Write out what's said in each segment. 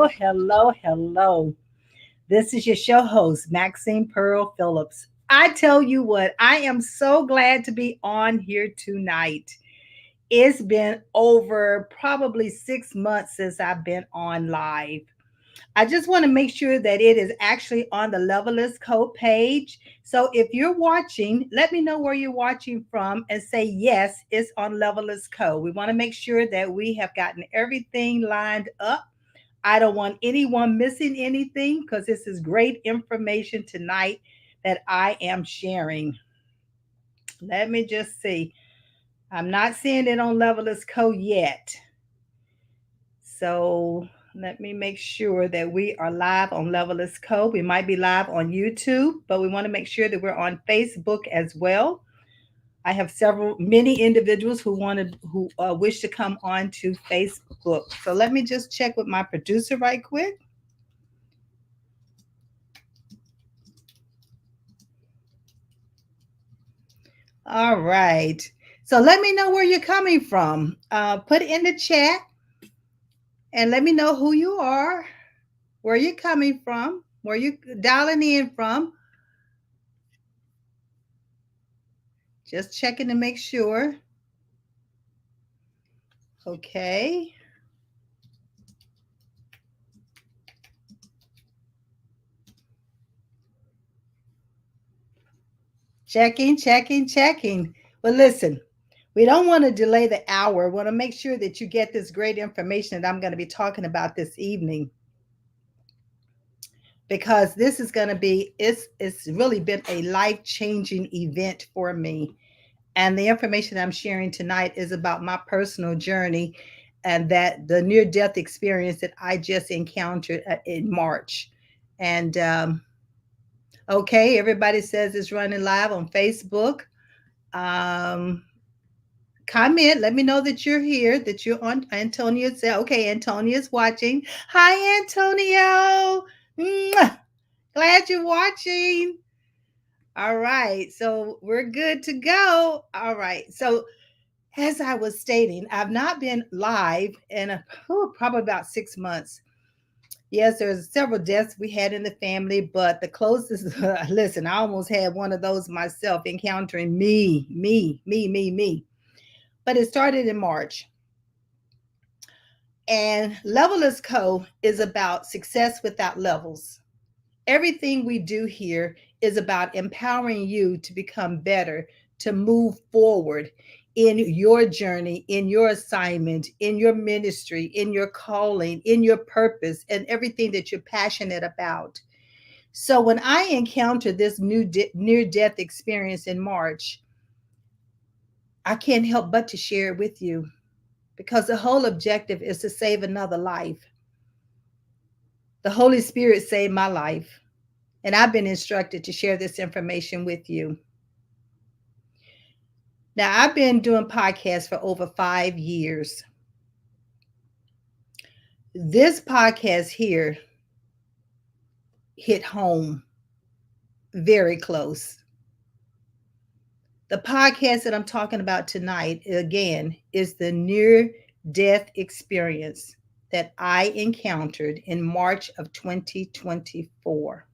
hello. This is your show host, Maxine Pearl Phillips. I tell you what, I am so glad to be on here tonight. It's been over probably 6 months since I've been on live. I just want to make sure that it is actually on the Levelist Code page. So if you're watching, let me know where you're watching from and say, yes, it's on Levelist Code. We want to make sure that we have gotten everything lined up. I don't want anyone missing anything because this is great information tonight that I am sharing. Let me just see. I'm not seeing it on Levelist Code yet. So let me make sure that we are live on Levelist Code. We might be live on YouTube, but we want to make sure that we're on Facebook as well. I have many individuals who wish to come on to Facebook. So let me just check with my producer right quick. All right. So let me know where you're coming from. Put it in the chat and let me know who you are, where you're coming from, where you dialing in from. Just checking to make sure. Okay. Checking. Well, listen, we don't want to delay the hour. We want to make sure that you get this great information that I'm going to be talking about this evening because this is going to be it's really been a life-changing event for me. And the information I'm sharing tonight is about my personal journey and that the near death experience that I just encountered in March. And okay, everybody says it's running live on Facebook. Um, Comment, let me know that you're here, that you're on. Antonia said, okay, Antonia's watching. Hi, Antonio. Mwah! Glad you're watching. All right, so we're good to go. All right, so as I was stating, I've not been live in probably about 6 months. Yes, there's several deaths we had in the family, but the closest, listen, I almost had one of those myself, encountering me. But it started in March. And Levelers Co. is about success without levels. Everything we do here is about empowering you to become better, to move forward in your journey, in your assignment, in your ministry, in your calling, in your purpose, and everything that you're passionate about. So when I encountered this near death experience in March, I can't help but to share it with you because the whole objective is to save another life. The Holy Spirit saved my life, and I've been instructed to share this information with you. Now, I've been doing podcasts for over 5 years. This podcast here hit home very close. The podcast that I'm talking about tonight, again, is the near death experience that I encountered in March of 2024.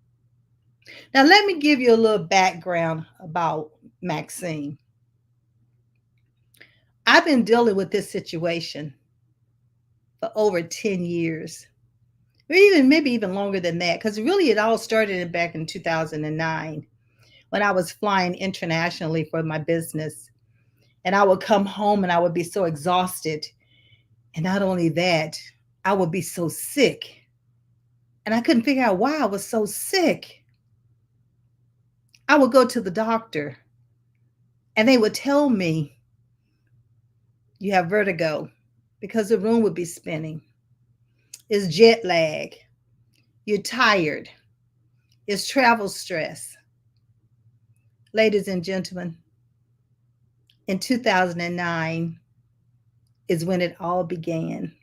Now, let me give you a little background about Maxine. I've been dealing with this situation for over 10 years, or even maybe even longer than that, because really it all started back in 2009 when I was flying internationally for my business. And I would come home and I would be so exhausted. And not only that, I would be so sick. And I couldn't figure out why I was so sick. I would go to the doctor and they would tell me, you have vertigo, because the room would be spinning. It's jet lag. You're tired. It's travel stress. Ladies and gentlemen, in 2009 is when it all began.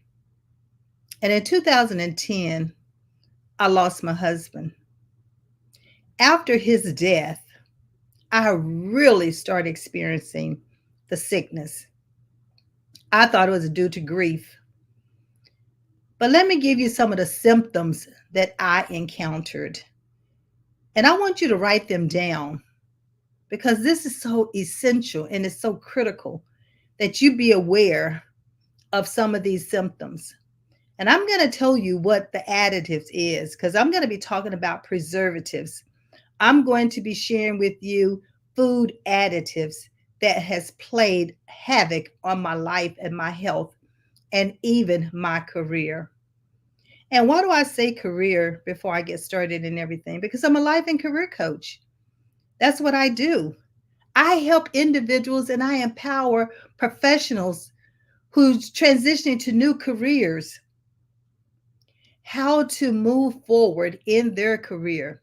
And in 2010, I lost my husband. After his death, I really started experiencing the sickness. I thought it was due to grief. But let me give you some of the symptoms that I encountered. And I want you to write them down because this is so essential and it's so critical that you be aware of some of these symptoms. And I'm going to tell you what the additives is because I'm going to be talking about preservatives. I'm going to be sharing with you food additives that has played havoc on my life and my health and even my career. And why do I say career before I get started and everything? Because I'm a life and career coach. That's what I do. I help individuals and I empower professionals who's transitioning to new careers how to move forward in their career.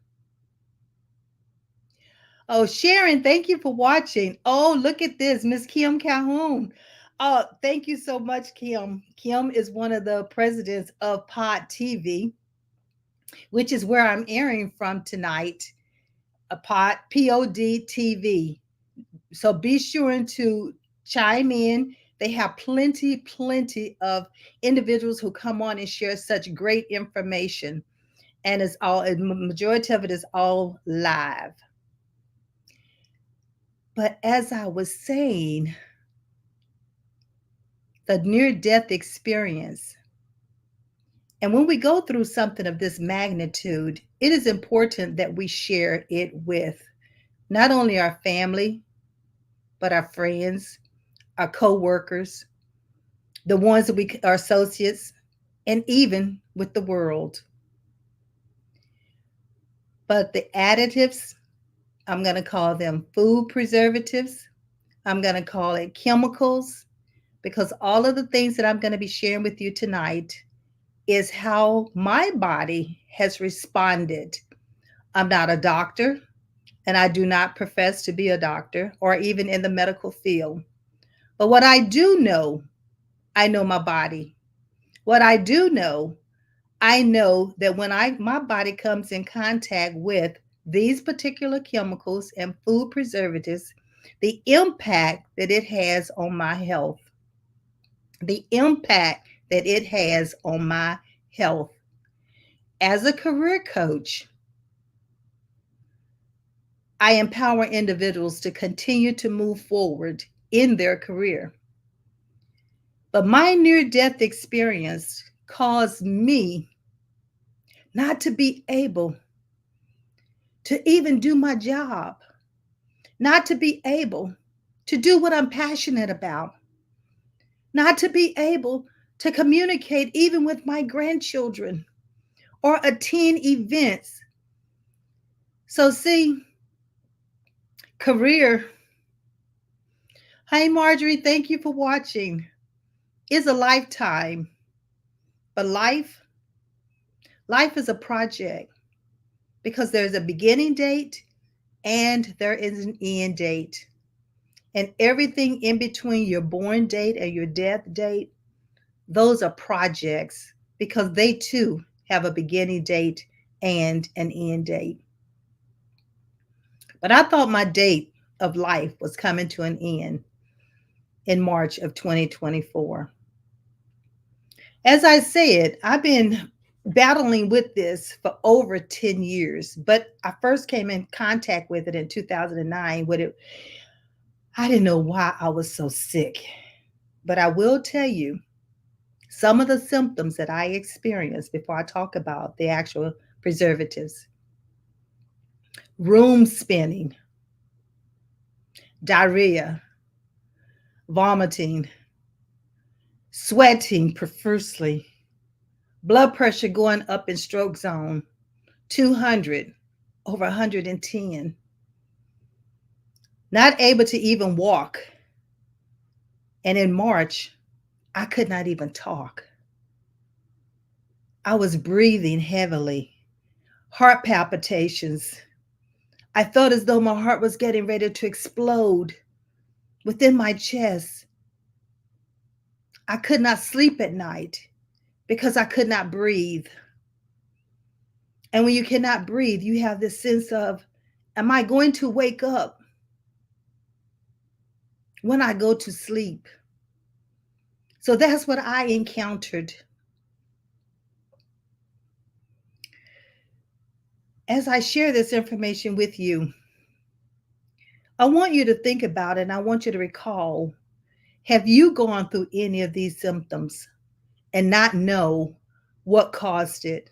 Oh, Sharon, thank you for watching. Oh, look at this, Miss Kim Calhoun. Oh, thank you so much, Kim. Kim is one of the presidents of Pod TV, which is where I'm airing from tonight. A Pod TV. So be sure to chime in. They have plenty of individuals who come on and share such great information. And it's all, a majority of it is all live. But as I was saying, the near death experience, and when we go through something of this magnitude, it is important that we share it with not only our family, but our friends, our co-workers, the ones that we are associates, and even with the world. But the additives, I'm going to call them food preservatives. I'm going to call it chemicals because all of the things that I'm going to be sharing with you tonight is how my body has responded. I'm not a doctor and I do not profess to be a doctor or even in the medical field. But what I do know, I know my body. What I do know, I know that when my body comes in contact with these particular chemicals and food preservatives, the impact that it has on my health, the impact that it has on my health. As a career coach, I empower individuals to continue to move forward in their career. But my near death experience caused me not to be able to even do my job, not to be able to do what I'm passionate about, not to be able to communicate even with my grandchildren or attend events. So, see, career. Hi, Marjorie, thank you for watching. Is a lifetime, but life is a project because there's a beginning date and there is an end date. And everything in between your born date and your death date, those are projects because they too have a beginning date and an end date. But I thought my date of life was coming to an end in March of 2024. As I said, I've been battling with this for over 10 years, but I first came in contact with it in 2009 when I didn't know why I was so sick. But I will tell you some of the symptoms that I experienced before I talk about the actual preservatives. Room spinning, diarrhea, vomiting, sweating profusely, blood pressure going up in stroke zone, 200, over 110, not able to even walk. And in March, I could not even talk. I was breathing heavily, heart palpitations. I felt as though my heart was getting ready to explode within my chest. I could not sleep at night because I could not breathe. And when you cannot breathe, you have this sense of, am I going to wake up when I go to sleep? So that's what I encountered. As I share this information with you, I want you to think about it and I want you to recall, have you gone through any of these symptoms and not know what caused it?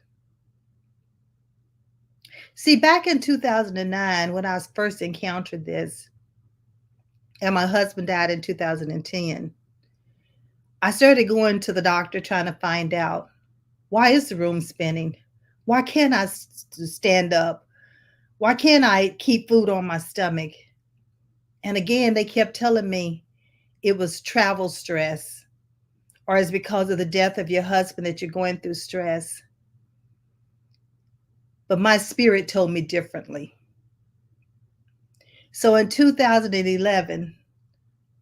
See, back in 2009, when I first encountered this, and my husband died in 2010, I started going to the doctor trying to find out, why is the room spinning? Why can't I stand up? Why can't I keep food on my stomach? And again, they kept telling me it was travel stress, or it's because of the death of your husband that you're going through stress. But my spirit told me differently. So in 2011,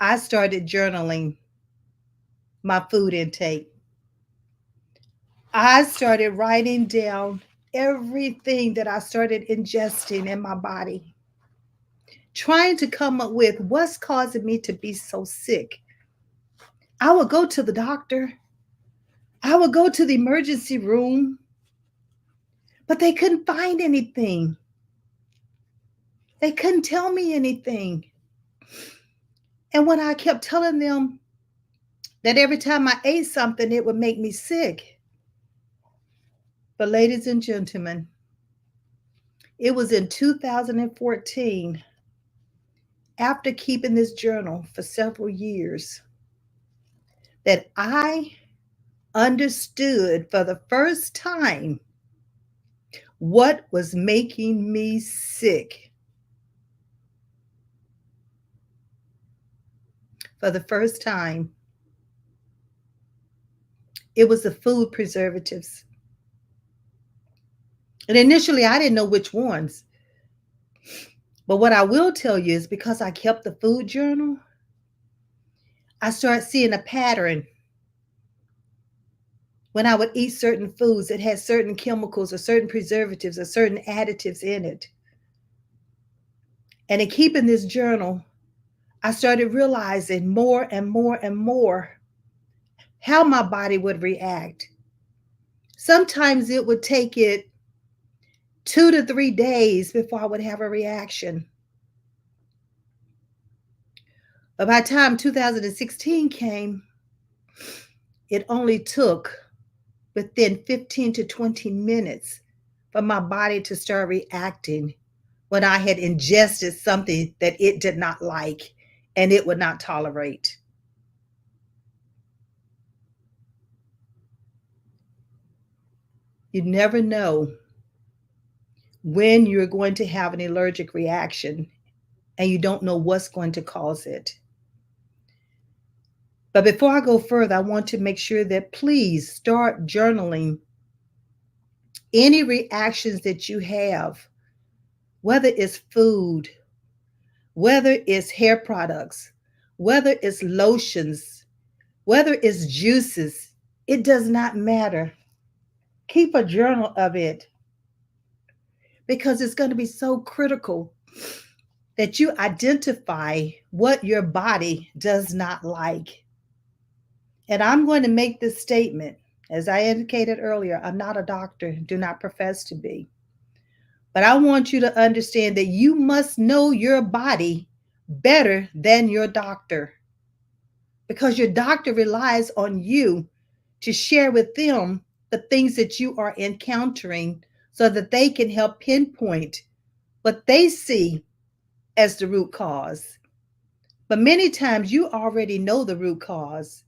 I started journaling my food intake. I started writing down everything that I started ingesting in my body, trying to come up with what's causing me to be so sick. I would go to the doctor, I would go to the emergency room, but they couldn't find anything. They couldn't tell me anything. And when I kept telling them that every time I ate something, it would make me sick. But, ladies and gentlemen, it was in 2014, after keeping this journal for several years, that I understood for the first time what was making me sick. For the first time, it was the food preservatives. And initially, I didn't know which ones. But what I will tell you is, because I kept the food journal, I started seeing a pattern. When I would eat certain foods that had certain chemicals or certain preservatives or certain additives in it. And in keeping this journal, I started realizing more and more and more how my body would react. Sometimes it would take it 2 to 3 days before I would have a reaction. But by the time 2016 came, it only took within 15 to 20 minutes for my body to start reacting when I had ingested something that it did not like and it would not tolerate. You never know when you're going to have an allergic reaction and you don't know what's going to cause it. But before I go further, I want to make sure that please start journaling any reactions that you have, whether it's food, whether it's hair products, whether it's lotions, whether it's juices, it does not matter. Keep a journal of it, because it's going to be so critical that you identify what your body does not like. And I'm going to make this statement. As I indicated earlier, I'm not a doctor, do not profess to be. But I want you to understand that you must know your body better than your doctor, because your doctor relies on you to share with them the things that you are encountering so that they can help pinpoint what they see as the root cause. But many times you already know the root cause.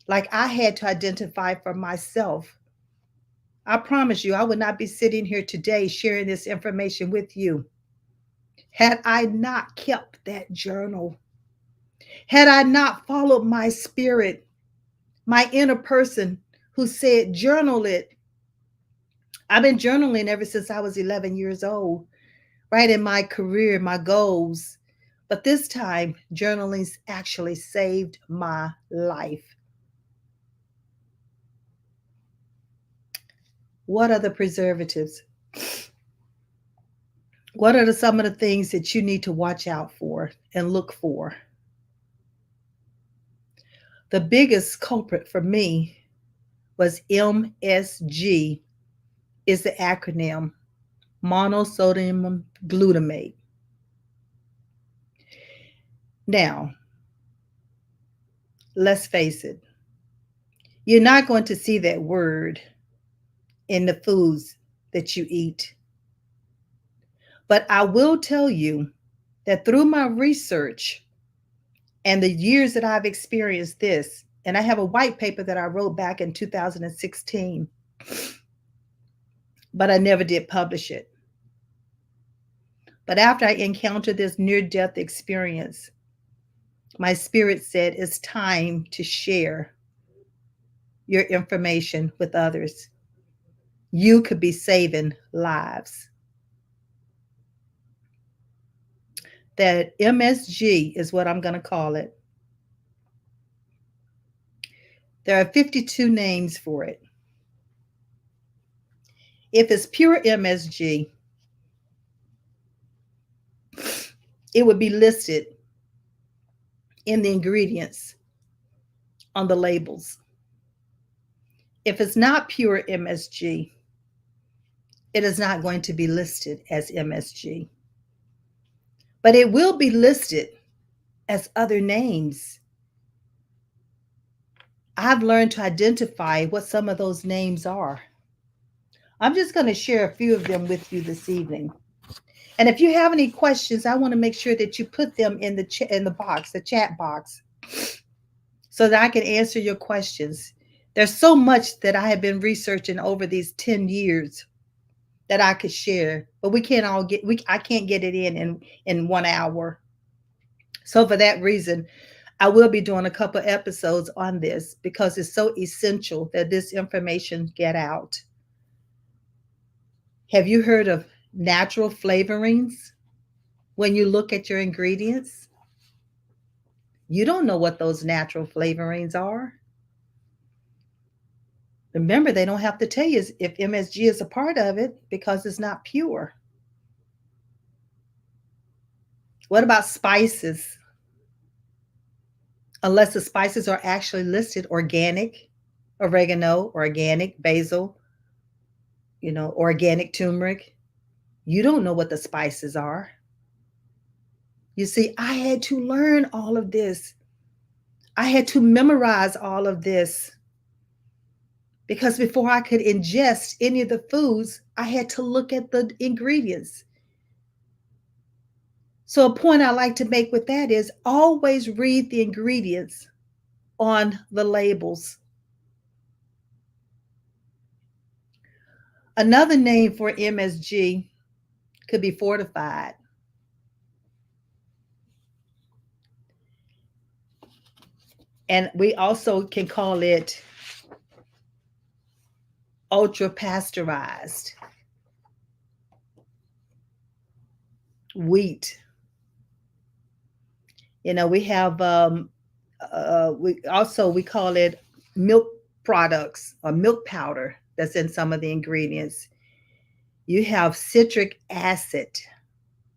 Like I had to identify for myself. I promise you, I would not be sitting here today sharing this information with you had I not kept that journal, had I not followed my spirit, my inner person who said, journal it. I've been journaling ever since I was 11 years old, right in my career, my goals. But this time, journaling's actually saved my life. What are the preservatives? What are some of the things that you need to watch out for and look for? The biggest culprit for me was MSG, is the acronym. monosodium glutamate. Now, let's face it, you're not going to see that word in the foods that you eat. But I will tell you that through my research and the years that I've experienced this, and I have a white paper that I wrote back in 2016, but I never did publish it. But after I encountered this near death experience, my spirit said it's time to share your information with others. You could be saving lives. That MSG is what I'm going to call it. There are 52 names for it. If it's pure MSG, it would be listed in the ingredients on the labels. If it's not pure MSG, it is not going to be listed as MSG. But it will be listed as other names. I've learned to identify what some of those names are. I'm just going to share a few of them with you this evening. And if you have any questions, I want to make sure that you put them in the box, the chat box, so that I can answer your questions. There's so much that I have been researching over these 10 years that I could share, but I can't get it in 1 hour. So for that reason, I will be doing a couple episodes on this because it's so essential that this information get out. Have you heard of natural flavorings? When you look at your ingredients, you don't know what those natural flavorings are. Remember, they don't have to tell you if MSG is a part of it because it's not pure. What about spices? Unless the spices are actually listed organic, oregano, organic basil, organic turmeric, you don't know what the spices are. You see, I had to learn all of this. I had to memorize all of this because before I could ingest any of the foods, I had to look at the ingredients. So, a point I like to make with that is always read the ingredients on the labels. Another name for MSG could be fortified. And we also can call it ultra pasteurized wheat. We have we call it milk products or milk powder that's in some of the ingredients. You have citric acid.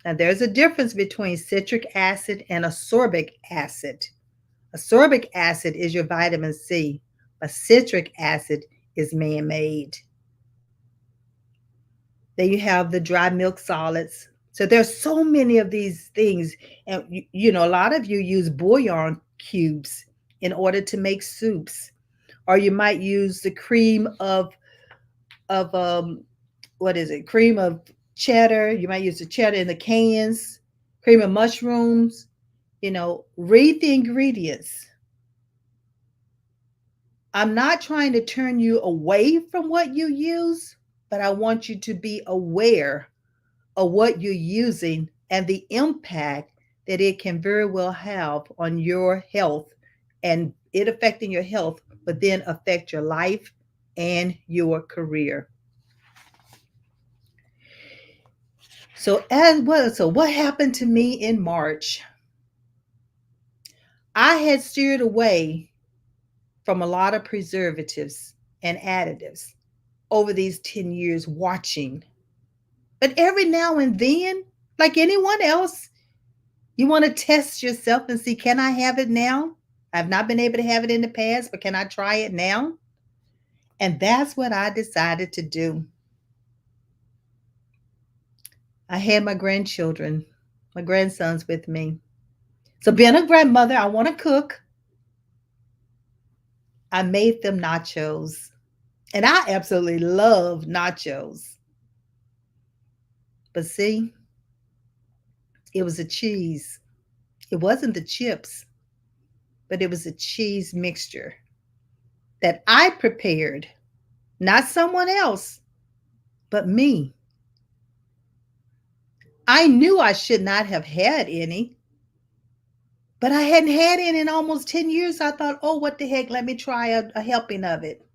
Now there's a difference between citric acid and ascorbic acid. Ascorbic acid is your vitamin C, but citric acid is man-made. Then you have the dry milk solids. So there's so many of these things. And a lot of you use bouillon cubes in order to make soups. Or you might use the cream of what is it? Cream of cheddar. You might use the cheddar in the cans, cream of mushrooms. Read the ingredients. I'm not trying to turn you away from what you use, but I want you to be aware of what you're using and the impact that it can very well have on your health, and it affecting your health, but then affect your life and your career. So what happened to me in March? I had steered away from a lot of preservatives and additives over these 10 years watching. But every now and then, like anyone else, you want to test yourself and see, can I have it now? I've not been able to have it in the past, but can I try it now? And that's what I decided to do. I had my grandchildren, my grandsons with me. So, being a grandmother, I want to cook. I made them nachos. And I absolutely love nachos. But see, it was a cheese. It wasn't the chips, but it was a cheese mixture that I prepared, not someone else, but me. I knew I should not have had any, but I hadn't had any in almost 10 years. I thought, oh, what the heck? Let me try a helping of it.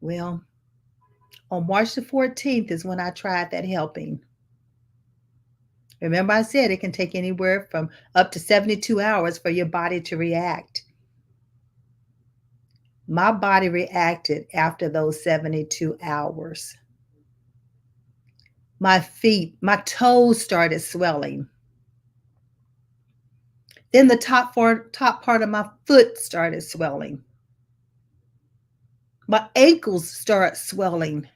Well, on March the 14th is when I tried that helping. Remember, I said it can take anywhere from up to 72 hours for your body to react. My body reacted after those 72 hours. My feet, my toes started swelling. Then the top part of my foot started swelling. My ankles started swelling.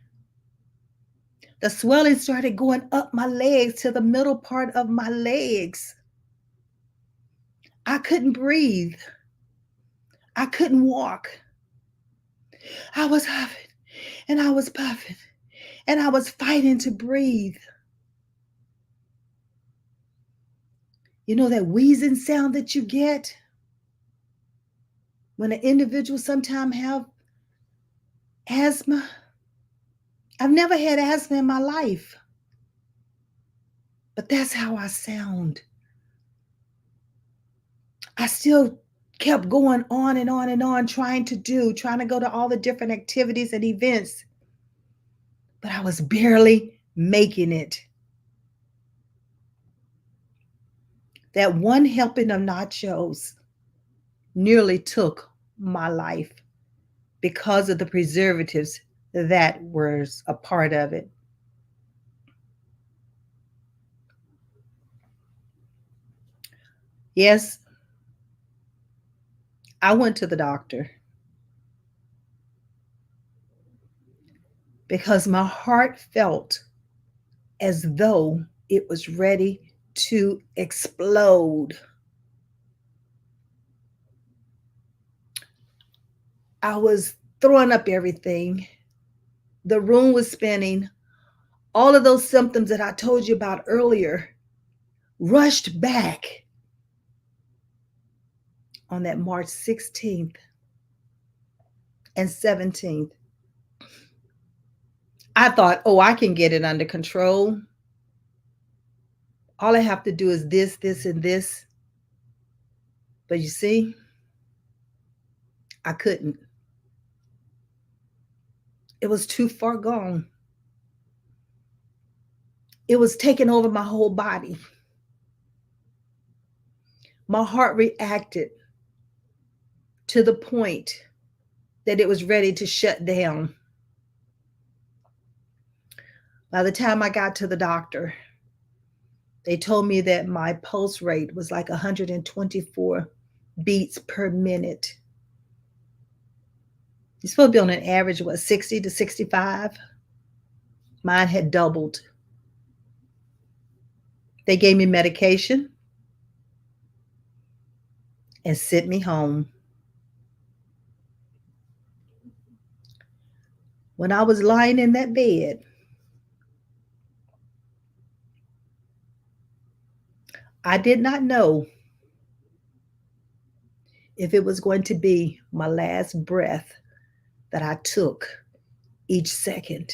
The swelling started going up my legs to the middle part of my legs. I couldn't breathe. I couldn't walk. I was huffing and I was puffing and I was fighting to breathe. You know that wheezing sound that you get when an individual sometimes have asthma? I've never had asthma in my life, but that's how I sound. I still kept going on and on and on, trying to go to all the different activities and events, but I was barely making it. That one helping of nachos nearly took my life because of the preservatives that was a part of it. Yes, I went to the doctor because my heart felt as though it was ready to explode. I was throwing up everything. The room was spinning. All of those symptoms that I told you about earlier rushed back on that March 16th and 17th. I thought, oh, I can get it under control. All I have to do is this, this, and this. But you see, I couldn't. It was too far gone. It was taking over my whole body. My heart reacted to the point that it was ready to shut down. By the time I got to the doctor, they told me that my pulse rate was like 124 beats per minute. You're supposed to be on an average of what, 60 to 65? Mine had doubled. They gave me medication and sent me home. When I was lying in that bed, I did not know if it was going to be my last breath that I took each second.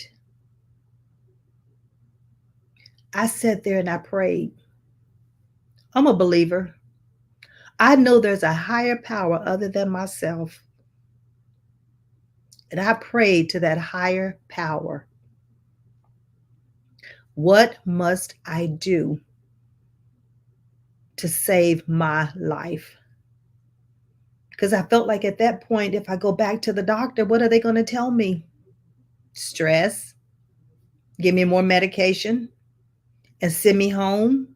I sat there and I prayed. I'm a believer. I know there's a higher power other than myself. And I prayed to that higher power. What must I do to save my life? Because I felt like at that point, if I go back to the doctor, what are they going to tell me? Stress, give me more medication, and send me home.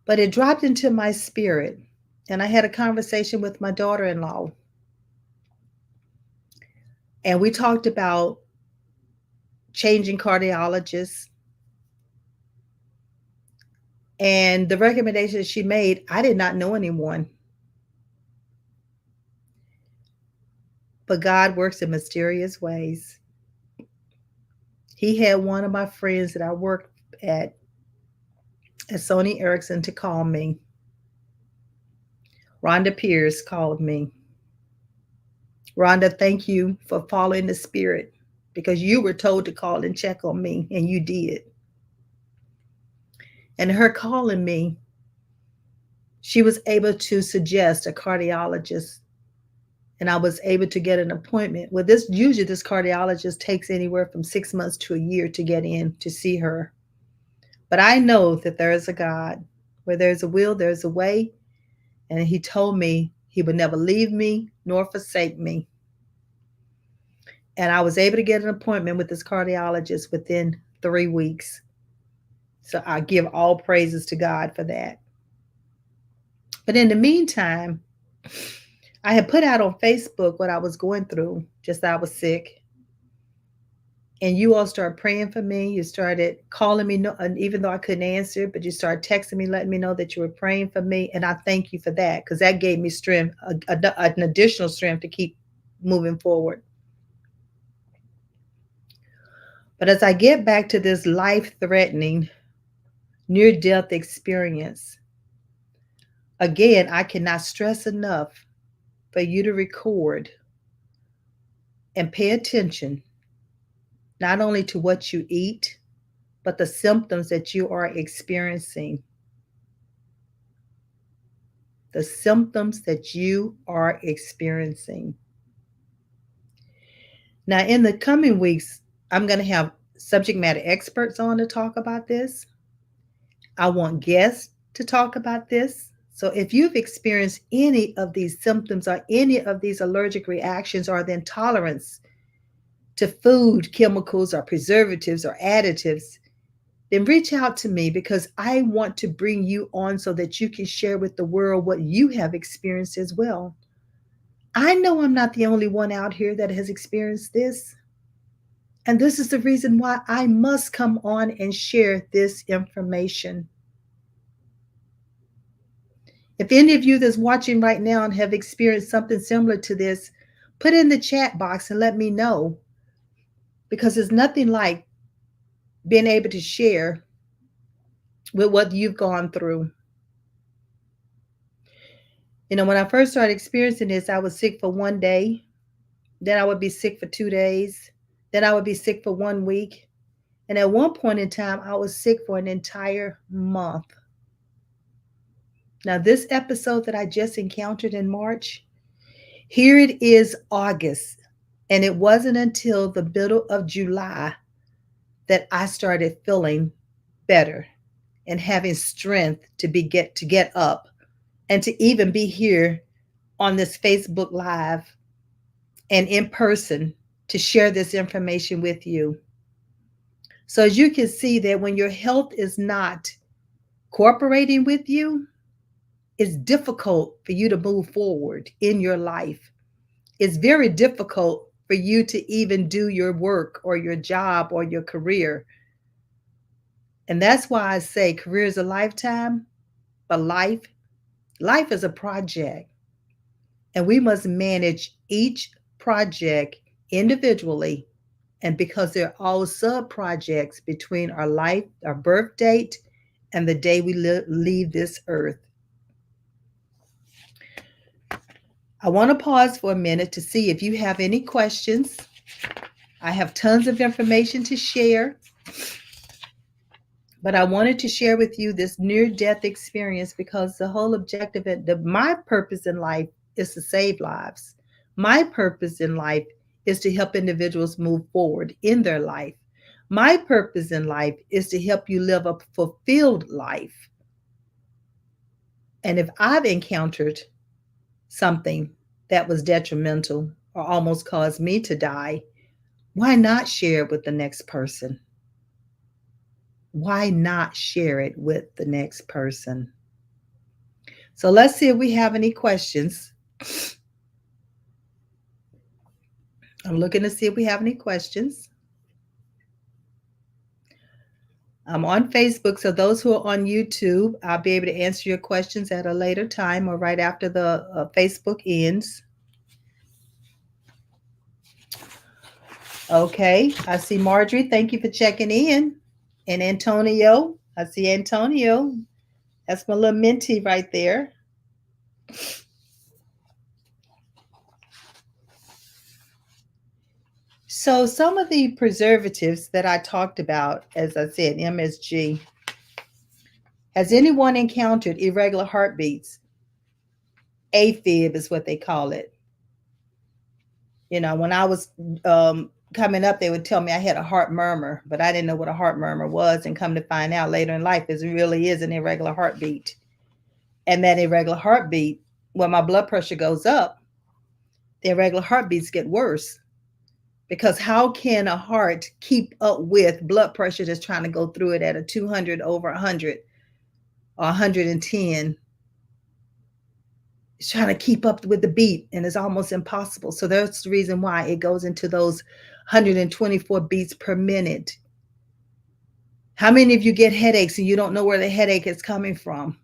But it dropped into my spirit, and I had a conversation with my daughter in law. And we talked about changing cardiologists. And the recommendation she made, I did not know anyone. But God works in mysterious ways. He had one of my friends that I worked at Sony Ericsson to call me. Rhonda Pierce called me. Rhonda, thank you for following the spirit because you were told to call and check on me, and you did. And her calling me, she was able to suggest a cardiologist, and I was able to get an appointment. Well, this cardiologist takes anywhere from 6 months to a year to get in to see her. But I know that there is a God. Where there's a will, there's a way. And he told me he would never leave me nor forsake me. And I was able to get an appointment with this cardiologist within 3 weeks. So I give all praises to God for that. But in the meantime, I had put out on Facebook what I was going through, just that I was sick. And you all started praying for me. You started calling me, even though I couldn't answer, but you started texting me, letting me know that you were praying for me. And I thank you for that because that gave me strength, an additional strength to keep moving forward. But as I get back to this life threatening near death experience, again, I cannot stress enough for you to record and pay attention not only to what you eat, but the symptoms that you are experiencing. The symptoms that you are experiencing. Now, in the coming weeks, I'm going to have subject matter experts on to talk about this. I want guests to talk about this. So if you've experienced any of these symptoms or any of these allergic reactions or the intolerance to food, chemicals, or preservatives or additives, then reach out to me because I want to bring you on so that you can share with the world what you have experienced as well. I know I'm not the only one out here that has experienced this. And this is the reason why I must come on and share this information. If any of you that's watching right now and have experienced something similar to this, put in the chat box and let me know. Because there's nothing like being able to share with what you've gone through. You know, when I first started experiencing this, I was sick for one day. Then I would be sick for 2 days. Then I would be sick for 1 week. And at one point in time, I was sick for an entire month. Now, this episode that I just encountered in March, here it is August. And it wasn't until the middle of July that I started feeling better and having strength to get up and to even be here on this Facebook Live and in person to share this information with you. So as you can see that when your health is not cooperating with you, it's difficult for you to move forward in your life. It's very difficult for you to even do your work or your job or your career. And that's why I say career is a lifetime, but life is a project. And we must manage each project individually. And because they're all sub projects between our life, our birth date, and the day we leave this earth. I want to pause for a minute to see if you have any questions. I have tons of information to share, but I wanted to share with you this near-death experience because the whole objective, my purpose in life is to save lives. My purpose in life is to help individuals move forward in their life. My purpose in life is to help you live a fulfilled life. And if I've encountered something that was detrimental or almost caused me to die, why not share it with the next person? Why not share it with the next person? So let's see if we have any questions. I'm looking to see if we have any questions. I'm on Facebook, so those who are on YouTube, I'll be able to answer your questions at a later time or right after the Facebook ends. Okay, I see Marjorie. Thank you for checking in. And Antonio, I see Antonio. That's my little mentee right there. So, some of the preservatives that I talked about, as I said, MSG, has anyone encountered irregular heartbeats? AFib is what they call it. When I was coming up, they would tell me I had a heart murmur, but I didn't know what a heart murmur was. And come to find out later in life, it really is an irregular heartbeat. And that irregular heartbeat, when my blood pressure goes up, the irregular heartbeats get worse. Because how can a heart keep up with blood pressure that's trying to go through it at a 200 over 100 or 110? It's trying to keep up with the beat and it's almost impossible. So that's the reason why it goes into those 124 beats per minute. How many of you get headaches and you don't know where the headache is coming from?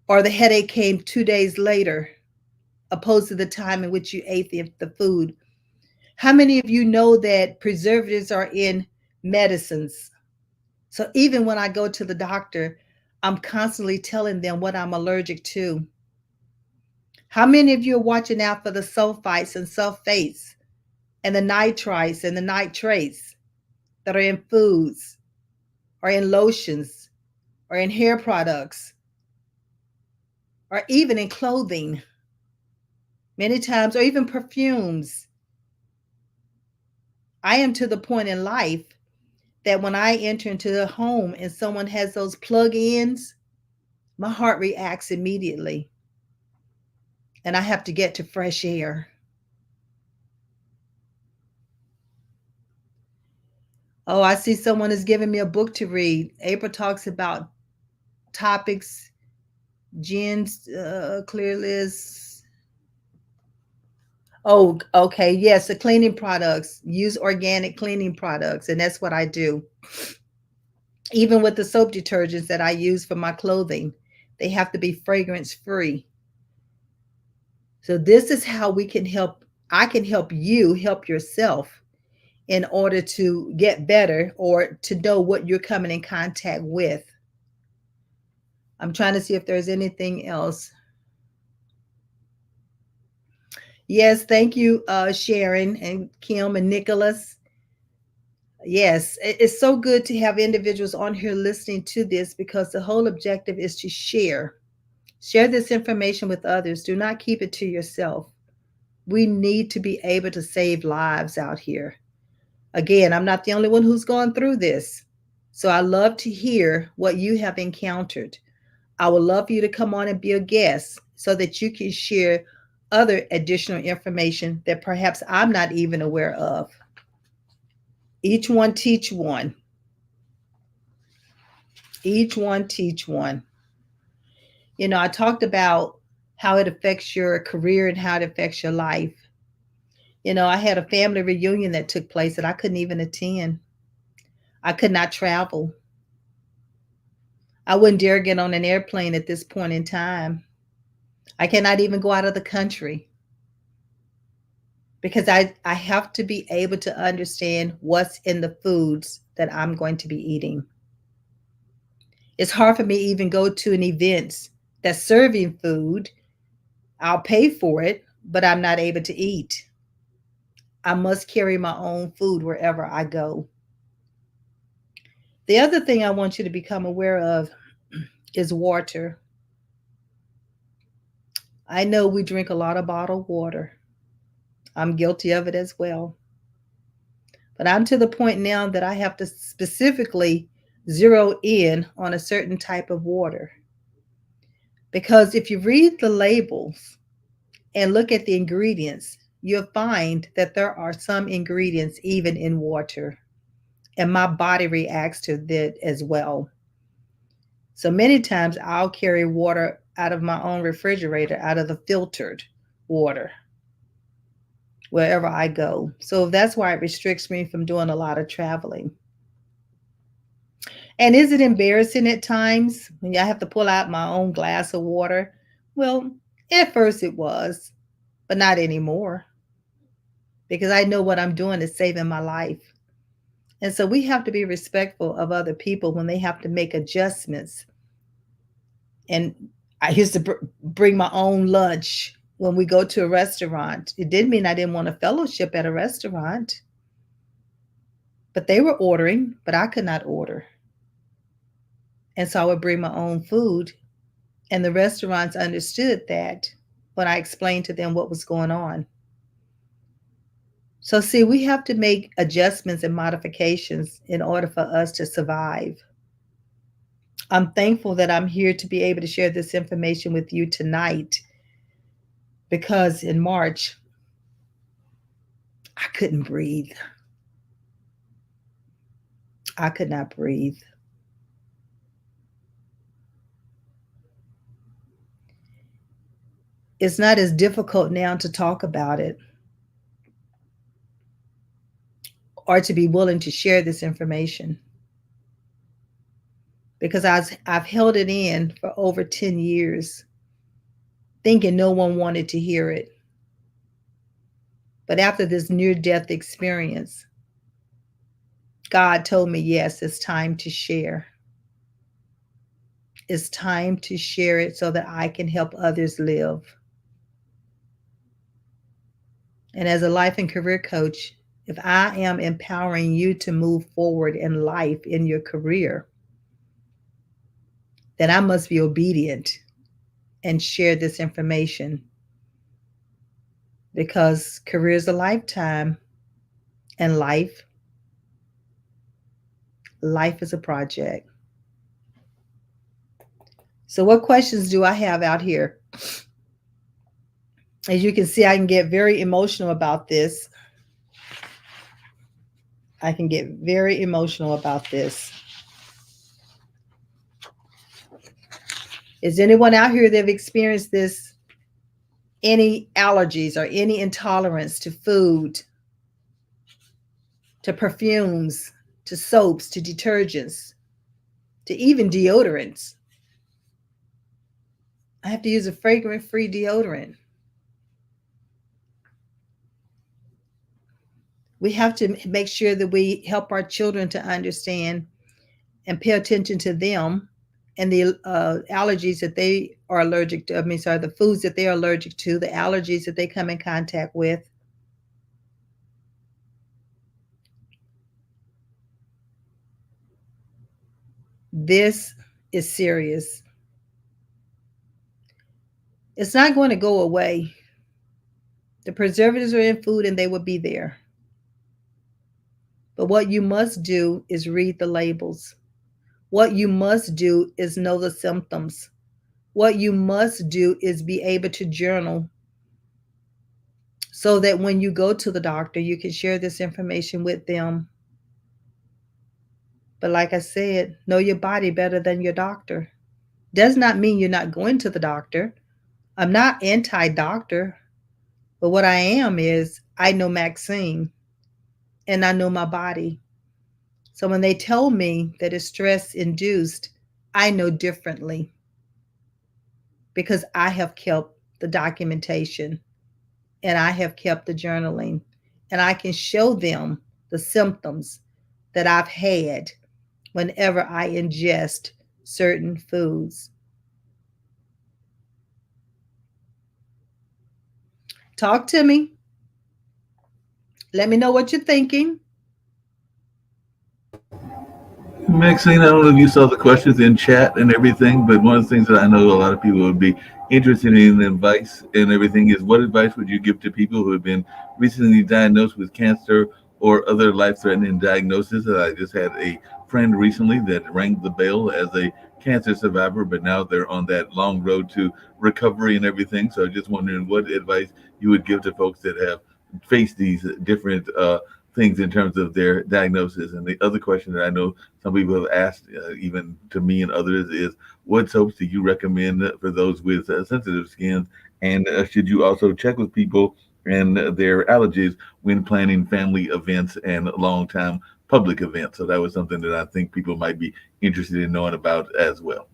Or the headache came 2 days later, opposed to the time in which you ate the food? How many of you know that preservatives are in medicines? So even when I go to the doctor, I'm constantly telling them what I'm allergic to. How many of you are watching out for the sulfites and sulfates and the nitrites and the nitrates that are in foods or in lotions or in hair products or even in clothing? Many times, or even perfumes. I am to the point in life that when I enter into the home and someone has those plug-ins, my heart reacts immediately. And I have to get to fresh air. Oh, I see someone is giving me a book to read. April talks about topics, Jen's clear list. Oh, okay. Yes, the cleaning products. Use organic cleaning products. And that's what I do. Even with the soap detergents that I use for my clothing, they have to be fragrance free. So this is how we can help. I can help you help yourself in order to get better or to know what you're coming in contact with. I'm trying to see if there's anything else. Yes, thank you, Sharon and Kim and Nicholas. Yes, it's so good to have individuals on here listening to this because the whole objective is to share. Share this information with others. Do not keep it to yourself. We need to be able to save lives out here. Again, I'm not the only one who's gone through this. So I love to hear what you have encountered. I would love for you to come on and be a guest so that you can share other additional information that perhaps I'm not even aware of. Each one teach one. Each one teach one. I talked about how it affects your career and how it affects your life. I had a family reunion that took place that I couldn't even attend. I could not travel. I wouldn't dare get on an airplane at this point in time. I cannot even go out of the country because I have to be able to understand what's in the foods that I'm going to be eating. It's hard for me to even go to an event that's serving food. I'll pay for it, but I'm not able to eat. I must carry my own food wherever I go. The other thing I want you to become aware of is water. I know we drink a lot of bottled water. I'm guilty of it as well. But I'm to the point now that I have to specifically zero in on a certain type of water. Because if you read the labels and look at the ingredients, you'll find that there are some ingredients even in water. And my body reacts to that as well. So many times I'll carry water out of my own refrigerator, out of the filtered water. wherever I go. So that's why it restricts me from doing a lot of traveling. And is it embarrassing at times when I have to pull out my own glass of water? Well, at first it was, but not anymore because I know what I'm doing is saving my life. And so we have to be respectful of other people when they have to make adjustments. And I used to bring my own lunch when we go to a restaurant. It didn't mean I didn't want a fellowship at a restaurant, but they were ordering, but I could not order. And so I would bring my own food. And the restaurants understood that when I explained to them what was going on. So, see, we have to make adjustments and modifications in order for us to survive. I'm thankful that I'm here to be able to share this information with you tonight because in March, I couldn't breathe. I could not breathe. It's not as difficult now to talk about it or to be willing to share this information because I've held it in for over 10 years thinking no one wanted to hear it. But after this near death experience, God told me, yes, it's time to share. It's time to share it so that I can help others live. And as a life and career coach, if I am empowering you to move forward in life, in your career, then I must be obedient and share this information because career is a lifetime and life is a project. So what questions do I have out here? As you can see, I can get very emotional about this. I can get very emotional about this. Is anyone out here that have experienced this? Any allergies or any intolerance to food, to perfumes, to soaps, to detergents, to even deodorants? I have to use a fragrance-free deodorant. We have to make sure that we help our children to understand and pay attention to them and the allergies that they are allergic to. The foods that they are allergic to, the allergies that they come in contact with. This is serious. It's not going to go away. The preservatives are in food and they will be there. But what you must do is read the labels. What you must do is know the symptoms. What you must do is be able to journal so that when you go to the doctor, you can share this information with them. But like I said, know your body better than your doctor. Does not mean you're not going to the doctor. I'm not anti-doctor, but what I am is I know Maxine and I know my body. So when they tell me that it's stress induced, I know differently because I have kept the documentation and I have kept the journaling and I can show them the symptoms that I've had whenever I ingest certain foods. Talk to me. Let me know what you're thinking. Maxine, I don't know if you saw the questions in chat and everything, but one of the things that I know a lot of people would be interested in advice and everything is what advice would you give to people who have been recently diagnosed with cancer or other life threatening diagnoses? I just had a friend recently that rang the bell as a cancer survivor, but now they're on that long road to recovery and everything. So I'm just wondering what advice you would give to folks that have faced these different things in terms of their diagnosis. And the other question that I know some people have asked, even to me and others, is what soaps do you recommend for those with sensitive skins? And should you also check with people and their allergies when planning family events and long time public events. So that was something that I think people might be interested in knowing about as well.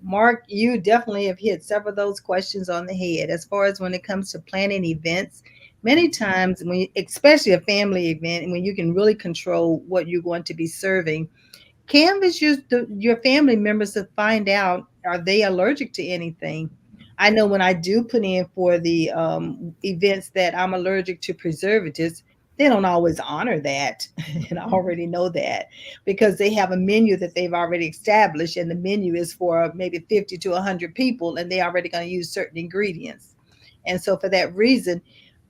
Mark, you definitely have hit several of those questions on the head. As far as when it comes to planning events, many times when especially a family event, and when you can really control what you're going to be serving, canvas your family members to find out, are they allergic to anything. I know when I do put in for the events that I'm allergic to preservatives, they don't always honor that. And I already know that because they have a menu that they've already established, and the menu is for maybe 50 to 100 people, and they already going to use certain ingredients. And so for that reason,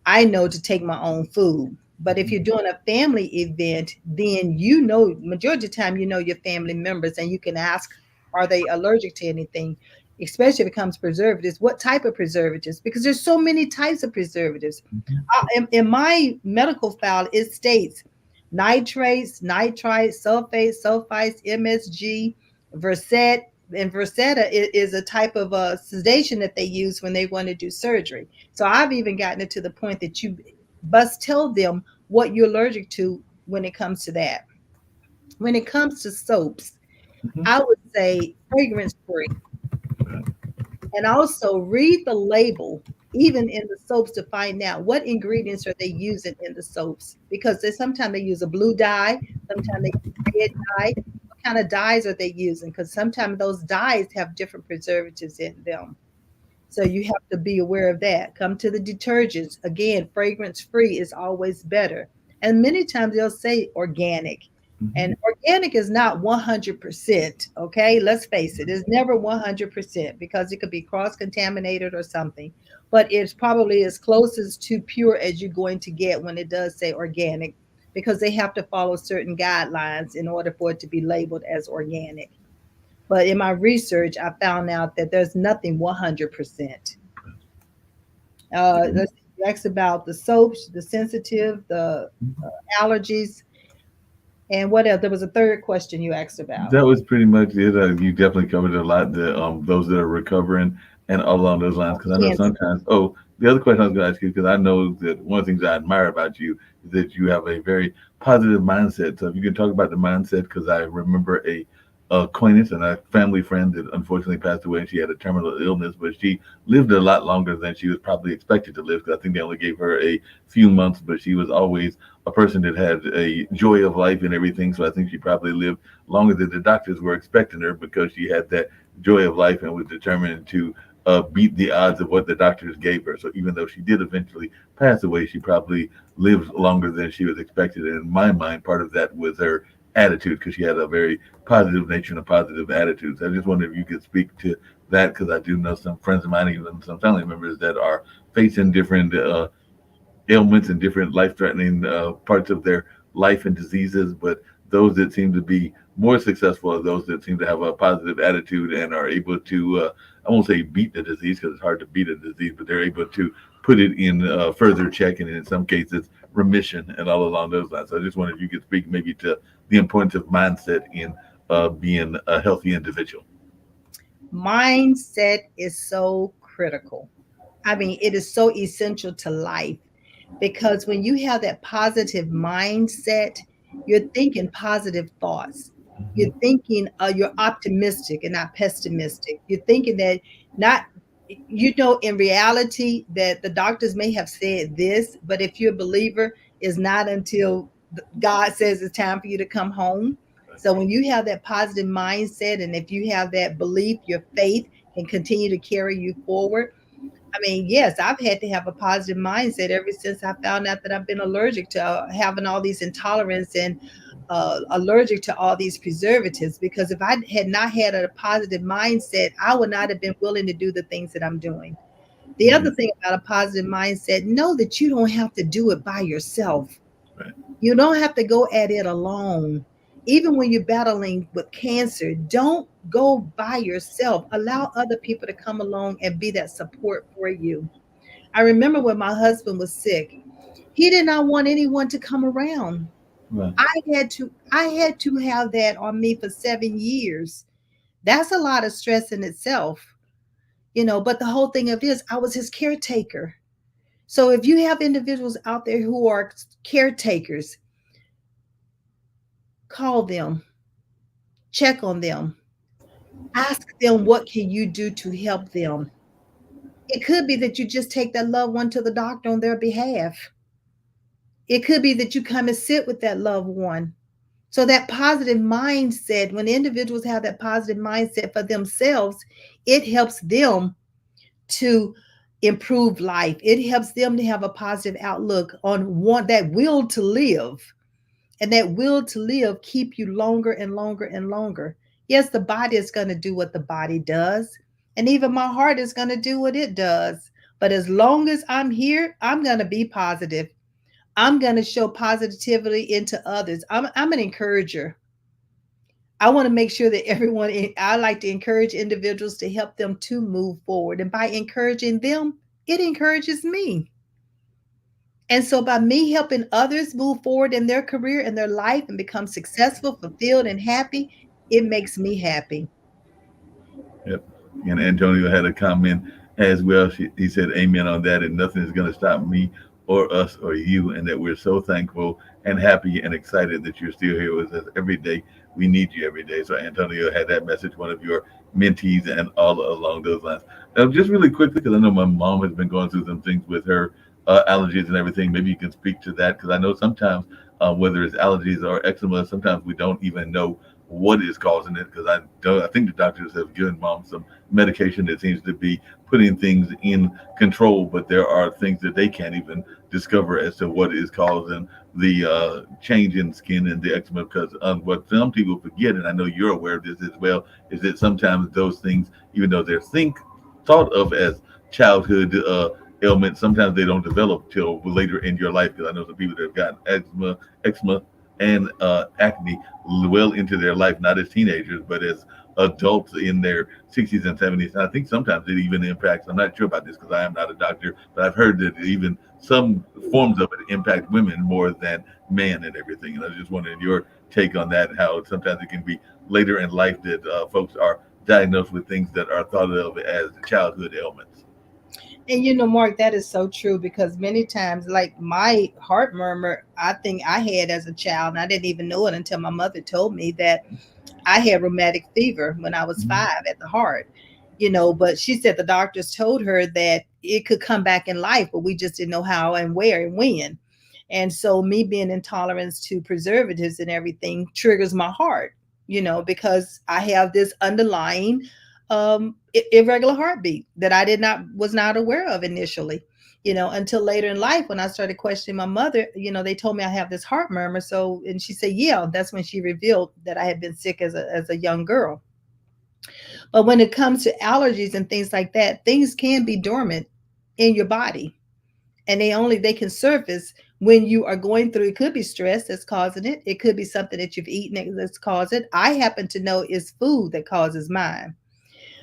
I know to take my own food. But if you're doing a family event, then you know, majority of the time, you know your family members, and you can ask, are they allergic to anything? Especially if it comes to preservatives, what type of preservatives? Because there's so many types of preservatives. In my medical file, it states nitrates, nitrites, sulfates, sulfites, MSG, Versed, and Versetta is a type of sedation that they use when they want to do surgery. So I've even gotten it to the point that you must tell them what you're allergic to when it comes to that. When it comes to soaps, Mhm. I would say fragrance free, and also read the label even in the soaps to find out what ingredients are they using in the soaps, because they sometimes they use a blue dye, sometimes they use red dye. What kind of dyes are they using? Because sometimes those dyes have different preservatives in them. So you have to be aware of that. Come to the detergents. Again, fragrance free is always better. And many times they'll say organic. Mhm. And organic is not 100%. Okay. Let's face it, it's never 100% because it could be cross contaminated or something. But it's probably as close as to pure as you're going to get when it does say organic, because they have to follow certain guidelines in order for it to be labeled as organic. But in my research, I found out that there's nothing 100%. Let's see, you asked about the soaps, the sensitive, the allergies, and what else? There was a third question you asked about. That was pretty much it. You definitely covered a lot. The those that are recovering and along those lines. Because I know Cancer. sometimes. Oh, the other question I was going to ask you, because I know that one of the things I admire about you is that you have a very positive mindset. So if you can talk about the mindset, because I remember a acquaintance and a family friend that unfortunately passed away, and she had a terminal illness, but she lived a lot longer than she was probably expected to live. Because I think they only gave her a few months, but she was always a person that had a joy of life and everything. So I think she probably lived longer than the doctors were expecting her, because she had that joy of life and was determined to beat the odds of what the doctors gave her. So even though she did eventually pass away, she probably lived longer than she was expected. And in my mind, part of that was her attitude, because she had a very positive nature and a positive attitude. So I just wondered if you could speak to that, because I do know some friends of mine, even some family members, that are facing different ailments and different life-threatening parts of their life and diseases, but those that seem to be more successful are those that seem to have a positive attitude and are able to, I won't say beat the disease, because it's hard to beat a disease, but they're able to put it in further check, and in some cases remission and all along those lines. So I just wondered if you could speak maybe to the importance of mindset in being a healthy individual. Mindset is so critical. I mean, it is so essential to life, because when you have that positive mindset, you're thinking positive thoughts. You're Mhm. thinking, you're optimistic and not pessimistic. You're thinking that not, in reality, that the doctors may have said this, but if you're a believer, it's not until God says it's time for you to come home. So when you have that positive mindset, and if you have that belief, your faith can continue to carry you forward. I mean, yes, I've had to have a positive mindset ever since I found out that I've been allergic to having all these intolerance, and allergic to all these preservatives. Because if I had not had a positive mindset, I would not have been willing to do the things that I'm doing. The other Mhm. thing about a positive mindset, know that you don't have to do it by yourself. Right. You don't have to go at it alone. Even when you're battling with cancer, don't go by yourself. Allow other people to come along and be that support for you. I remember when my husband was sick, he did not want anyone to come around. Right. I had to have that on me for 7 years. That's a lot of stress in itself, but the whole thing of this, I was his caretaker. So if you have individuals out there who are caretakers, call them, check on them, ask them what can you do to help them. It could be that you just take that loved one to the doctor on their behalf. It could be that you come and sit with that loved one. So that positive mindset, when individuals have that positive mindset for themselves, it helps them to improve life. It helps them to have a positive outlook on one that will to live. And that will to live keep you longer and longer and longer. Yes, the body is going to do what the body does, and even my heart is going to do what it does. But as long as I'm here, I'm going to be positive. I'm going to show positivity into others. I'm an encourager. I want to make sure that everyone, I like to encourage individuals to help them to move forward. And by encouraging them, it encourages me. And so by me helping others move forward in their career and their life and become successful, fulfilled, and happy, it makes me happy. Yep. And Antonio had a comment as well. He said, "Amen on that," and nothing is going to stop me or us or you, and that we're so thankful and happy and excited that you're still here with us every day. We need you every day. So Antonio had that message, one of your mentees, and all along those lines. Just really quickly, because I know my mom has been going through some things with her allergies and everything. Maybe you can speak to that, because I know sometimes whether it's allergies or eczema, sometimes we don't even know what is causing it, because I don't. I think the doctors have given mom some medication that seems to be putting things in control, but there are things that they can't even discover as to what is causing the change in skin and the eczema. Because what some people forget, and I know you're aware of this as well, is that sometimes those things, even though they're thought of as childhood ailments, sometimes they don't develop till later in your life. Because I know some people that have gotten eczema and acne well into their life, not as teenagers, but as adults in their 60s and 70s. And I think sometimes it even impacts, I'm not sure about this because I am not a doctor, but I've heard that even some forms of it impact women more than men and everything. And I was just wondering your take on that, how sometimes it can be later in life that folks are diagnosed with things that are thought of as childhood ailments. And Mark, that is so true because many times, like my heart murmur, I think I had as a child, and I didn't even know it until my mother told me that I had rheumatic fever when I was Mhm. 5 at the heart. But she said the doctors told her that it could come back in life, but we just didn't know how and where and when. And so me being intolerant to preservatives and everything triggers my heart, because I have this underlying irregular heartbeat that I did not was not aware of initially. Until later in life when I started questioning my mother, they told me I have this heart murmur. So, and she said, yeah, that's when she revealed that I had been sick as a young girl. But when it comes to allergies and things like that, things can be dormant in your body, and they can surface when you are going through. It could be stress that's causing it. It could be something that you've eaten that's caused it. I happen to know it's food that causes mine.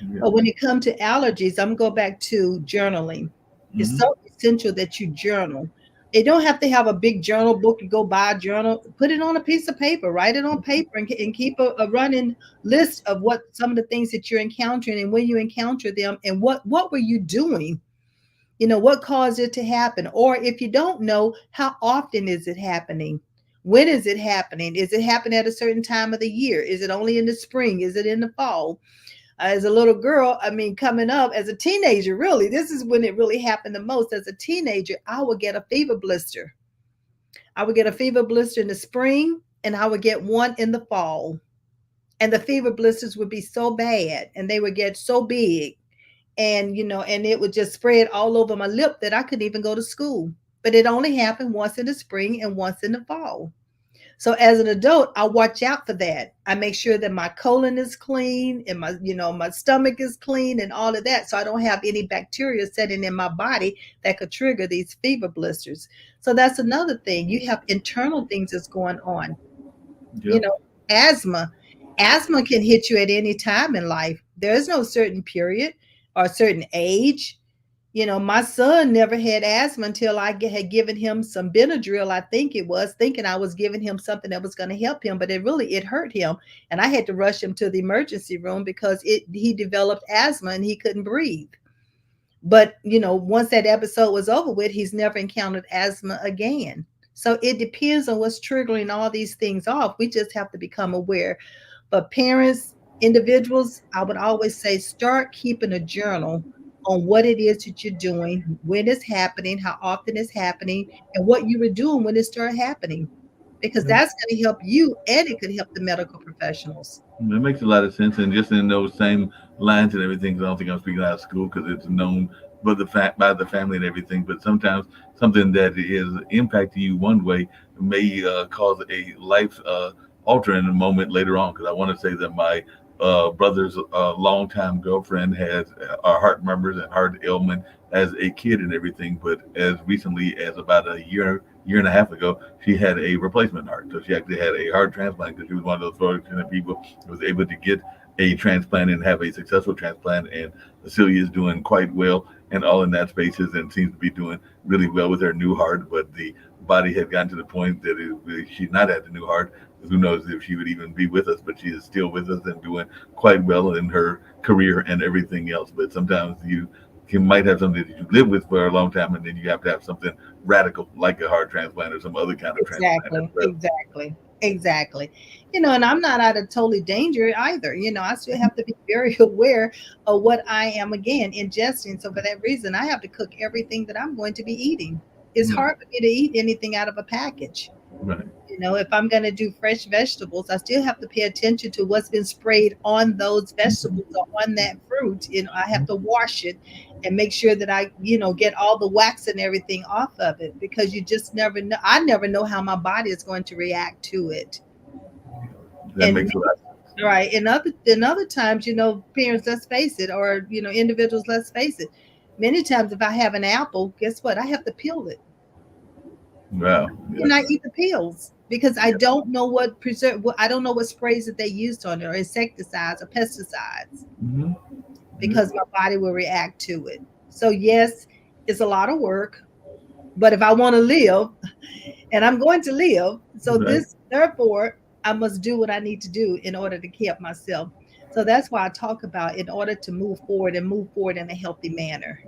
Yeah. But when it comes to allergies, I'm going to go back to journaling. It's Hmm. so essential that you journal. You don't have to have a big journal book. You go buy a journal, put it on a piece of paper, write it on paper, and keep a running list of what some of the things that you're encountering and when you encounter them, and what were you doing. What caused it to happen? Or if you don't know, how often is it happening? When is it happening? Is it happening at a certain time of the year? Is it only in the spring? Is it in the fall? As a little girl, I mean, coming up as a teenager, really, this is when it really happened the most. As a teenager, I would get a fever blister. I would get a fever blister in the spring, and I would get one in the fall. And the fever blisters would be so bad, and they would get so big, and it would just spread all over my lip that I couldn't even go to school. But it only happened once in the spring and once in the fall. So as an adult, I watch out for that. I make sure that my colon is clean and my stomach is clean and all of that. So I don't have any bacteria setting in my body that could trigger these fever blisters. So that's another thing. You have internal things that's going on. You Yep. know, asthma. Asthma can hit you at any time in life. There's no certain period or certain age. My son never had asthma until had given him some Benadryl, I think it was, thinking I was giving him something that was going to help him, but it hurt him, and I had to rush him to the emergency room because he developed asthma and he couldn't breathe. But, once that episode was over with, he's never encountered asthma again. So it depends on what's triggering all these things off. We just have to become aware. But parents, individuals, I would always say start keeping a journal on what it is that you're doing, when it's happening, how often it's happening, and what you were doing when it started happening. Because that's going to help you and it could help the medical professionals. It makes a lot of sense, and just in those same lines and everything. 'Cause I don't think I'm speaking out of school because it's known by the fact by the family and everything. But sometimes something that is impacting you one way may cause a life altering moment later on. Because I want to say that my brother's longtime girlfriend has heart murmurs and heart ailment as a kid and everything. But as recently as about a year and a half ago, she had a replacement heart. So she actually had a heart transplant because she was one of those fortunate people who was able to get a transplant and have a successful transplant. And Celia is doing quite well and all in that spaces and seems to be doing really well with her new heart. But the body had gotten to the point that she's not had the new heart. Who knows if she would even be with us, but she is still with us and doing quite well in her career and everything else. But sometimes you might have something that you live with for a long time, and then you have to have something radical like a heart transplant or some other kind of transplant as Exactly, well. exactly, exactly. And I'm not out of totally danger either. I still have to be very aware of what I am again ingesting. So for that reason, I have to cook everything that I'm going to be eating. It's Right, hard for me to eat anything out of a package. right. If I'm going to do fresh vegetables, I still have to pay attention to what's been sprayed on those vegetables or on that fruit. I have to wash it and make sure that I get all the wax and everything off of it because you just never know. I never know how my body is going to react to it. That And makes a lot of sense. right, and other times, parents, let's face it, or individuals, let's face it. Many times, if I have an apple, guess what? I have to peel it. Wow. Yeah. And I eat the peels because I don't know I don't know what sprays that they used on it or insecticides or pesticides Hmm. because my body will react to it. So yes, it's a lot of work, but if I want to live and I'm going to live, so Right. this therefore I must do what I need to do in order to keep myself. So that's why I talk about in order to move forward and move forward in a healthy manner.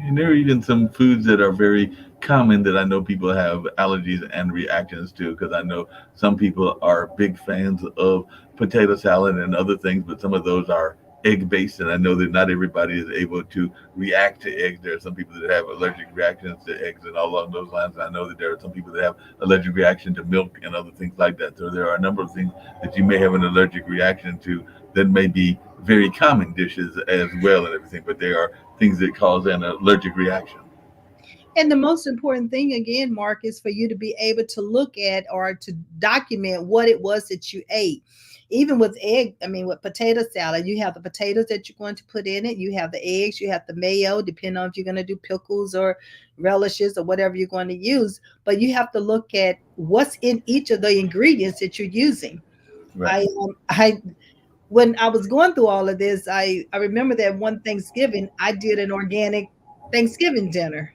And there are even some foods that are very common that I know people have allergies and reactions to because I know some people are big fans of potato salad and other things, but some of those are egg based. And I know that not everybody is able to react to eggs. There are some people that have allergic reactions to eggs and all along those lines. And I know that there are some people that have allergic reaction to milk and other things like that. So there are a number of things that you may have an allergic reaction to that may be very common dishes as well and everything, but they are things that cause an allergic reaction. And the most important thing, again, Mark, is for you to be able to look at or to document what it was that you ate. Even with with potato salad, you have the potatoes that you're going to put in it, you have the eggs, you have the mayo, depending on if you're going to do pickles or relishes or whatever you're going to use. But you have to look at what's in each of the ingredients that you're using. Right. I when I was going through all of this, I remember that one Thanksgiving I did an organic Thanksgiving dinner.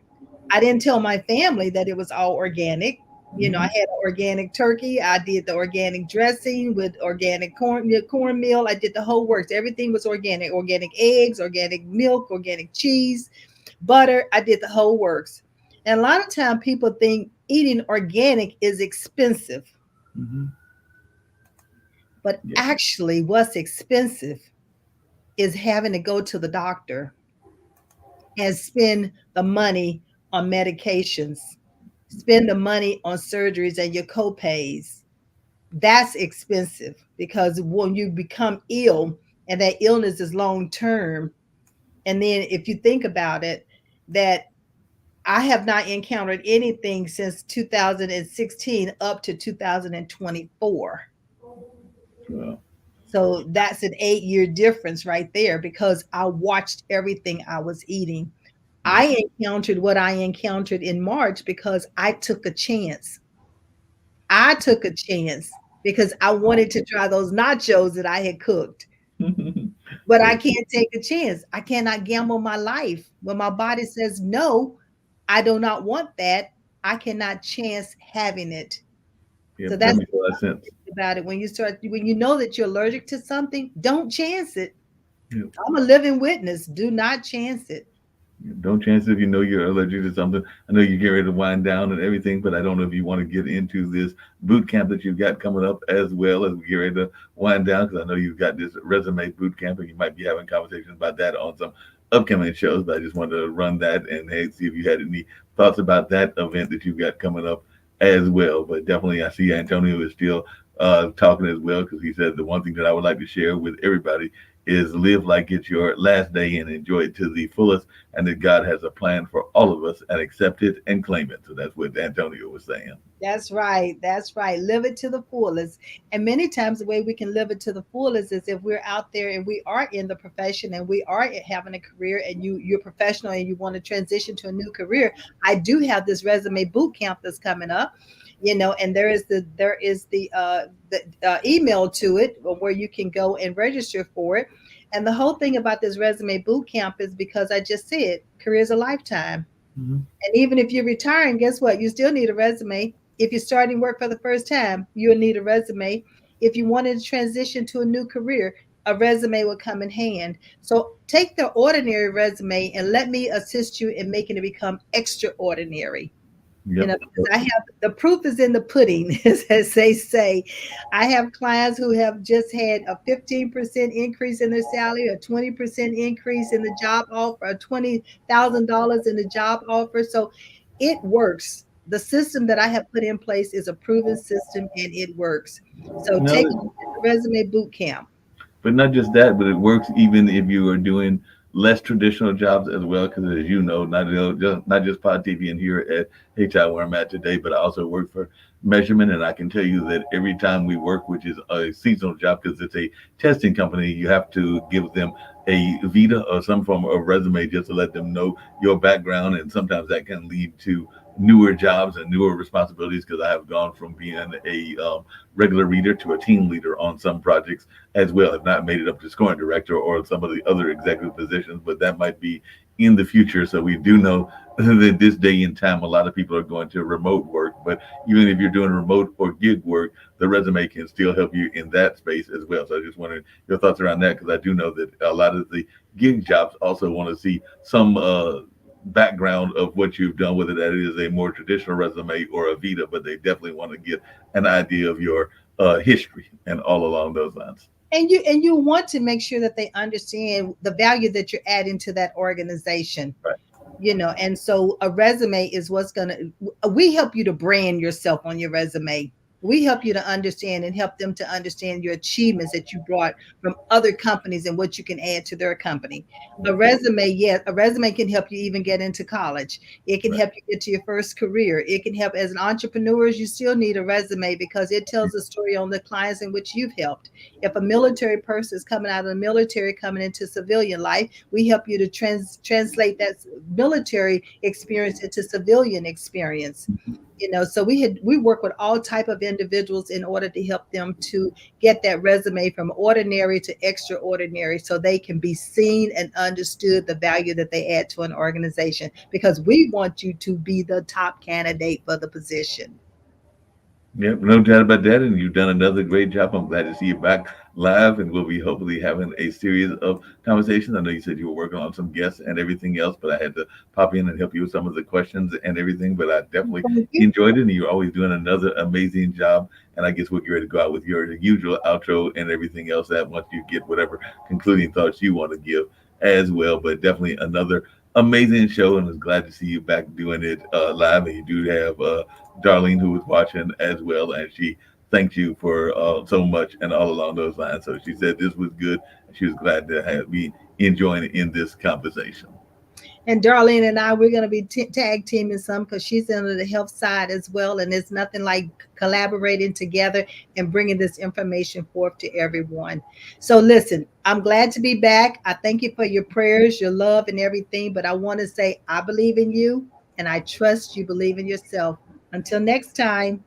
I didn't tell my family that it was all organic. I Hmm. had an organic turkey. I did the organic dressing with organic cornmeal. I did the whole works. Everything was organic. Organic eggs, organic milk, organic cheese, butter. I did the whole works. And a lot of time people think eating organic is expensive, Hmm. but Yeah. actually what's expensive is having to go to the doctor and spend the money on medications, spend the money on surgeries and your copays. That's expensive because when you become ill and that illness is long term, and then if you think about it, that I have not encountered anything since 2016 up to 2024. Well, So that's an 8-year difference right there because I watched everything I was eating. right. I encountered what I encountered in March because I took a chance. I took a chance because I wanted to try those nachos that I had cooked. But I Yes. can't take a chance. I cannot gamble my life. When my body says no, I do not want that. I cannot chance having it. Yep. So That that's makes a lot of sense. about it. When you know that you're allergic to something, don't chance it. Yep. I'm a living witness. Do not chance it. Don't chance if you know you're allergic to something. I know you're getting ready to wind down and everything, but I don't know if you want to get into this boot camp that you've got coming up as well as we get ready to wind down, because I know you've got this resume boot camp and you might be having conversations about that on some upcoming shows. But I just wanted to run that and hey, see if you had any thoughts about that event that you've got coming up as well. But definitely, I see Antonio is still talking as well, because he said the one thing that I would like to share with everybody is live like it's your last day and enjoy it to the fullest, and that God has a plan for all of us and accept it and claim it. So that's what Antonio was saying. That's right. That's right. Live it to the fullest. And many times the way we can live it to the fullest is if we're out there and we are in the profession and we are having a career and you're professional and you want to transition to a new career. I do have this resume boot camp that's coming up, and there is the email to it where you can go and register for it. And the whole thing about this resume boot camp is because I just said career's a lifetime. Mhm. And even if you're retiring, guess what? You still need a resume. If you're starting work for the first time, you'll need a resume. If you wanted to transition to a new career, a resume will come in hand. So take the ordinary resume and let me assist you in making it become extraordinary. Yep. Because I have the proof is in the pudding, as they say. I have clients who have just had a 15% increase in their salary, a 20% increase in the job offer, a $20,000 in the job offer. So it works. The system that I have put in place is a proven system and it works. So Now, take the resume boot camp. but not just that, but it works even if you are doing less traditional jobs as well. Because as you know, not just Pod TV and here at HI where I'm at today, but I also work for measurement, and I can tell you that every time we work, which is a seasonal job because it's a testing company, you have to give them a vita or some form of resume just to let them know your background, and sometimes that can lead to newer jobs and newer responsibilities, because I have gone from being a regular reader to a team leader on some projects as well. Have not made it up to scoring director or some of the other executive positions, but that might be in the future. So we do know that this day and time, a lot of people are going to remote work. But even if you're doing remote or gig work, the resume can still help you in that space as well. So I just wanted your thoughts around that, because I do know that a lot of the gig jobs also want to see some background of what you've done, whether that is a more traditional resume or a vita, but they definitely want to get an idea of your history and all along those lines. And you want to make sure that they understand the value that you're adding to that organization. Right. And so a resume is what's going to, we help you to brand yourself on your resume. We help you to understand and help them to understand your achievements that you brought from other companies and what you can add to their company. A resume, yes, a resume can help you even get into college. It can Right. help you get to your first career. It can help as an entrepreneur. You still need a resume because it tells a story on the clients in which you've helped. If a military person is coming out of the military, coming into civilian life, we help you to translate that military experience into civilian experience. So we work with all type of individuals in order to help them to get that resume from ordinary to extraordinary, so they can be seen and understood the value that they add to an organization, because we want you to be the top candidate for the position. Yep, no doubt about that. And you've done another great job. I'm glad to see you back live, and we'll be hopefully having a series of conversations. I know you said you were working on some guests and everything else, but I had to pop in and help you with some of the questions and everything. But I definitely Thank you. enjoyed it, and you're always doing another amazing job. And I guess we'll get ready to go out with your usual outro and everything else that once you get whatever concluding thoughts you want to give as well. But definitely another amazing show, and I was glad to see you back doing it live. And you do have Darlene, who was watching as well, and she thanked you for so much and all along those lines. So she said this was good, and she was glad to have me enjoying it in this conversation. And Darlene and I, we're going to be tag teaming some because she's into the health side as well. And it's nothing like collaborating together and bringing this information forth to everyone. So, listen, I'm glad to be back. I thank you for your prayers, your love, and everything. But I want to say, I believe in you and I trust you believe in yourself. Until next time.